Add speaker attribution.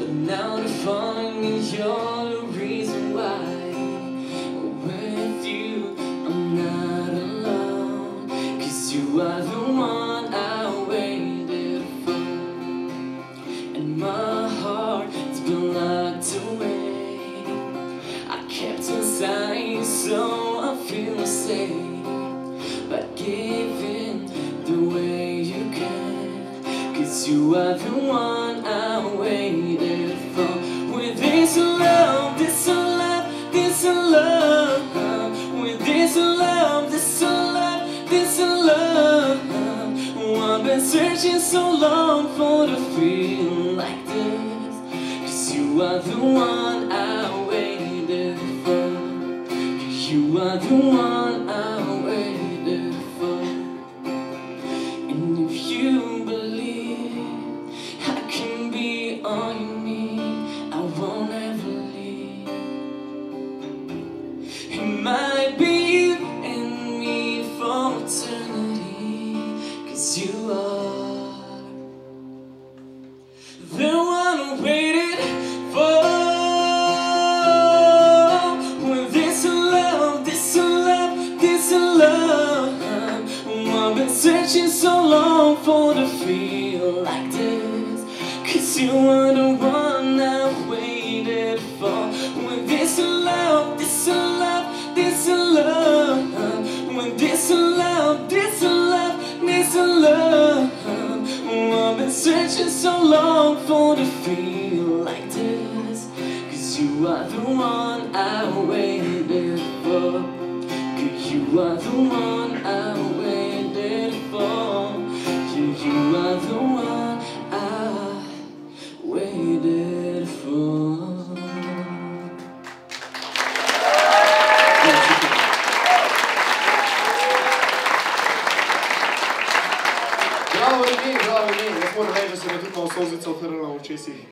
Speaker 1: But now the falling is you're the reason why. With you I'm not alone, 'cause you are the one I waited for. And my heart's been locked away. I kept inside so I feel safe, but giving the way you can, 'cause you are the one I waited for. With this love, this love, this love. With this love, this love, this love. I've been searching so long for to feel like this, 'cause you are the one I waited for. 'Cause you are the one I waited for. And if you believe I can be all you need, I won't ever leave. It might be you and me for eternity, 'cause you are the one I waited for. With this love, this love, this love. I've been searching so long for to feel like this, 'cause you are the one I waited for. With this love, this love, this love. With this love, this love, this love. I've been searching so long for to feel like this, 'cause you are the one I waited for. 'Cause you are the one I waited for. You are the one I waited for.
Speaker 2: Bravo, Rene, bravo, Rene. Jaz moram reči, da se mi je tudi malo solzica otrla v očesih.